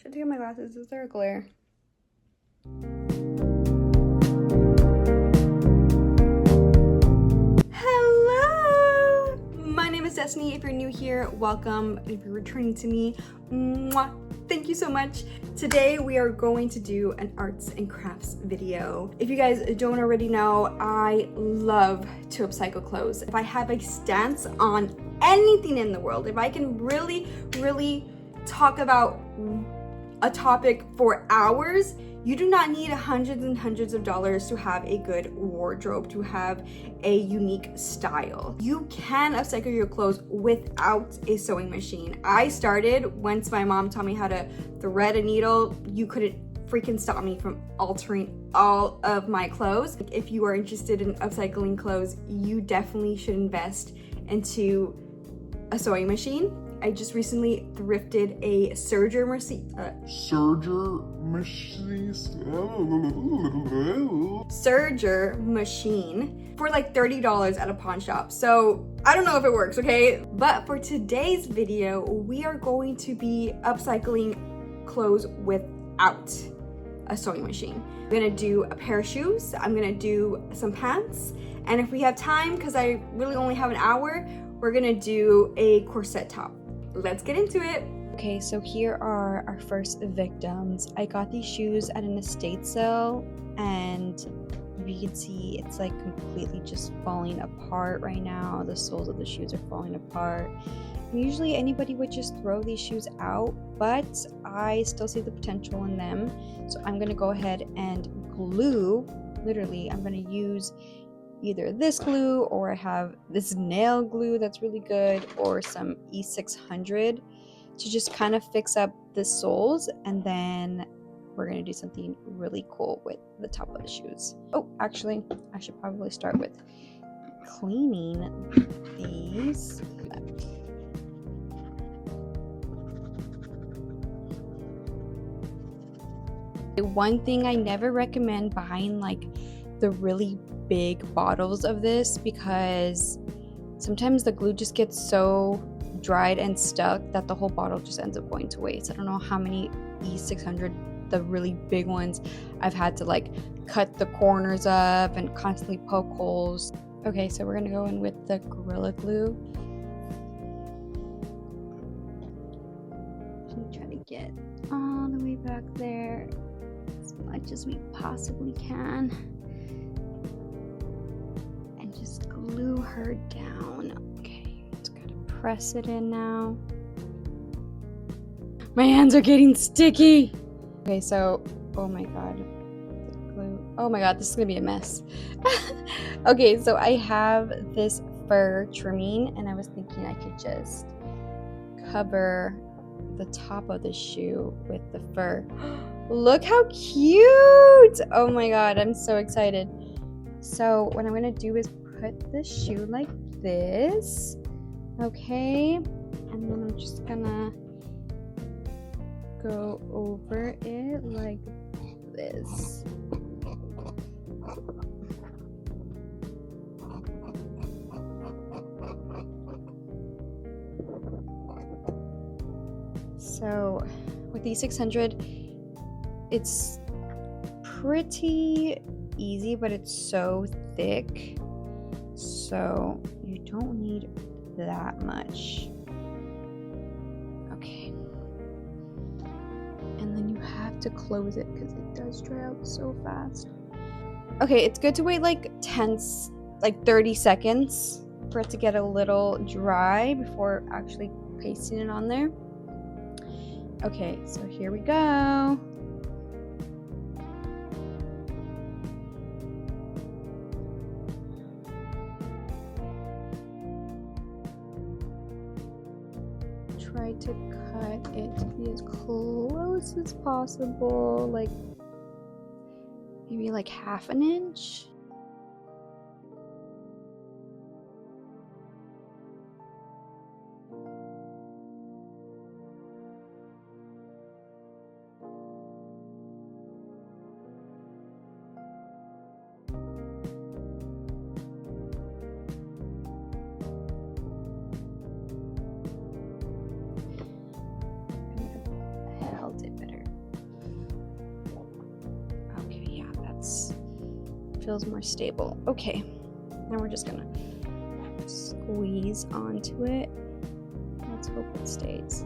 Should I take out my glasses? Is there a glare? Hello! My name is Destiny. If you're new here, welcome. If you're returning to me, mwah, thank you so much. Today we are going to do an arts and crafts video. If you guys don't already know, I love to upcycle clothes. If I have a stance on anything in the world, if I can really talk about a topic for hours, you do not need hundreds and hundreds of dollars to have a good wardrobe, to have a unique style. You can upcycle your clothes without a sewing machine. I started once my mom taught me how to thread a needle. You couldn't freaking stop me from altering all of my clothes. If you are interested in upcycling clothes, you definitely should invest into a sewing machine. I just recently thrifted a serger machine for like $30 at a pawn shop. So I don't know if it works, okay? But for today's video, we are going to be upcycling clothes without a sewing machine. I'm gonna do a pair of shoes, I'm gonna do some pants, and if we have time, because I really only have an hour, we're gonna do a corset top. Let's get into it. Okay, so here are our first victims. I got these shoes at an estate sale, and you can see it's like completely just falling apart right now. The soles of the shoes are falling apart. And usually anybody would just throw these shoes out, but I still see the potential in them. So I'm gonna go ahead and glue, literally, I'm gonna use either this glue, or I have this nail glue that's really good, or some E600 to just kind of fix up the soles, and then we're gonna do something really cool with the top of the shoes. Oh, actually, I should probably start with cleaning these. One thing I never recommend buying like the really big bottles of this, because sometimes the glue just gets so dried and stuck that the whole bottle just ends up going to waste. I don't know how many E600, the really big ones, I've had to like cut the corners up and constantly poke holes. Okay, so we're gonna go in with the Gorilla Glue. Try to get all the way back there as much as we possibly can. Just glue her down. Okay, just gotta press it in now. My hands are getting sticky. Okay, so, oh my god. Glue. Oh my god, this is gonna be a mess. Okay, so I have this fur trimming, and I was thinking I could just cover the top of the shoe with the fur. Look how cute! Oh my god, I'm so excited. So what I'm gonna do is put the shoe like this, okay, and then I'm just gonna go over it like this. So with the 600, it's pretty easy, but it's so thick, so you don't need that much. Okay, and then you have to close it because it does dry out so fast. Okay, it's good to wait like 30 seconds for it to get a little dry before actually pasting it on there. Okay, so here we go. Try to cut it to be as close as possible, like maybe like half an inch. Held it better. feels more stable. Okay, now we're just gonna squeeze onto it. Let's hope it stays.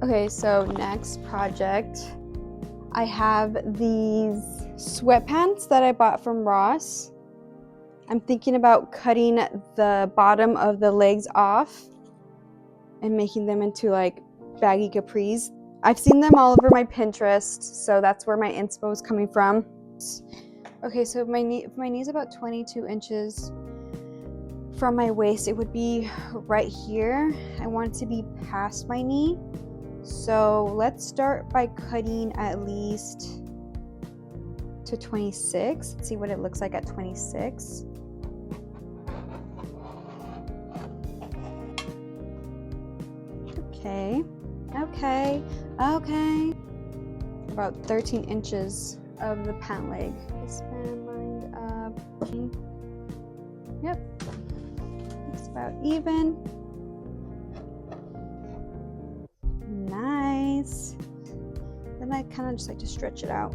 Okay, so next project, I have these sweatpants that I bought from Ross. I'm thinking about cutting the bottom of the legs off and making them into like baggy capris. I've seen them all over my Pinterest, so that's where my inspo is coming from. Okay, so if my knee is about 22 inches from my waist, it would be right here. I want it to be past my knee. So let's start by cutting at least to 26. Let's see what it looks like at 26. Okay. About 13 inches of the pant leg. This band lined up. Yep. It's about even. Nice. Then I kind of just like to stretch it out.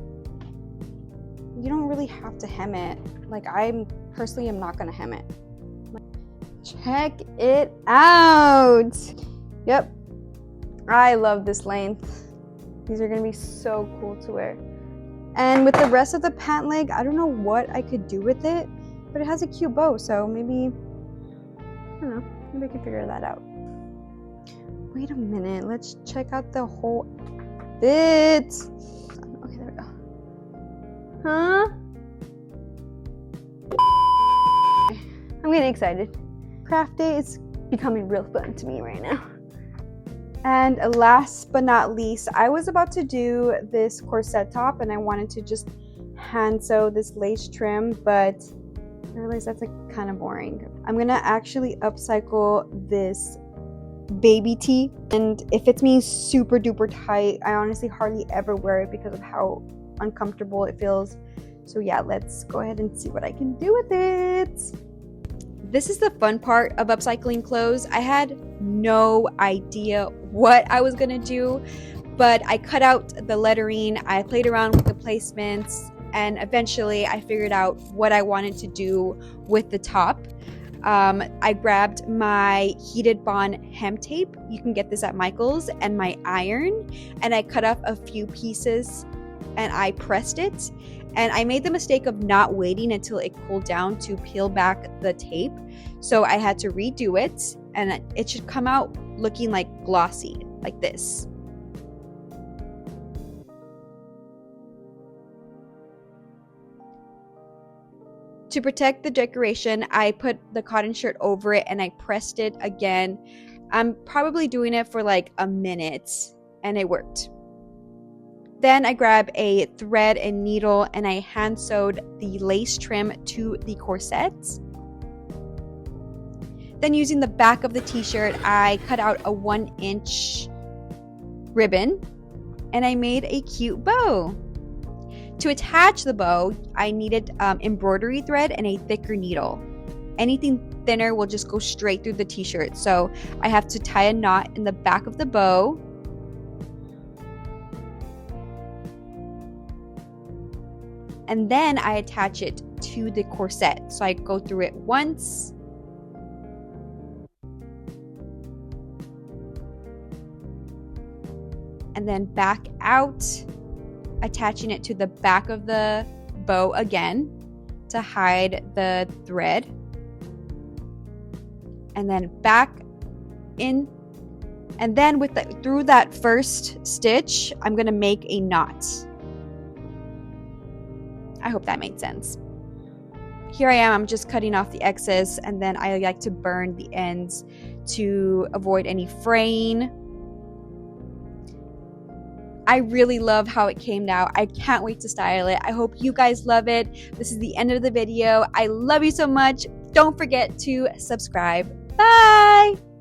You don't really have to hem it. Like I personally am not gonna hem it. Check it out. Yep. I love this length. These are gonna be so cool to wear. And with the rest of the pant leg, I don't know what I could do with it, but it has a cute bow, so maybe, I don't know, maybe I can figure that out. Wait a minute, let's check out the whole fit. Okay, there we go. Huh? I'm getting excited. Craft day is becoming real fun to me right now. And last but not least, I was about to do this corset top and I wanted to just hand sew this lace trim, but I realized that's like kind of boring. I'm gonna actually upcycle this baby tee, and it fits me super duper tight. I honestly hardly ever wear it because of how uncomfortable it feels. So yeah, let's go ahead and see what I can do with it. This is the fun part of upcycling clothes. I had no idea what I was gonna do, but I cut out the lettering, I played around with the placements, and eventually I figured out what I wanted to do with the top. I grabbed my heated bond hem tape. You can get this at Michael's, and my iron, and I cut off a few pieces and I pressed it. And I made the mistake of not waiting until it cooled down to peel back the tape. So I had to redo it, and it should come out looking like glossy, like this. To protect the decoration, I put the cotton shirt over it and I pressed it again. I'm probably doing it for like a minute, and it worked. Then I grabbed a thread and needle and I hand sewed the lace trim to the corset. Then using the back of the t-shirt, I cut out a 1-inch ribbon and I made a cute bow. To attach the bow, I needed embroidery thread and a thicker needle. Anything thinner will just go straight through the t-shirt. So I have to tie a knot in the back of the bow. And then I attach it to the corset. So I go through it once. And then back out, attaching it to the back of the bow again to hide the thread. And then back in. And then through that first stitch, I'm going to make a knot. I hope that made sense. Here I am, I'm just cutting off the excess, and then I like to burn the ends to avoid any fraying. I really love how it came out. I can't wait to style it. I hope you guys love it. This is the end of the video. I love you so much. Don't forget to subscribe. Bye!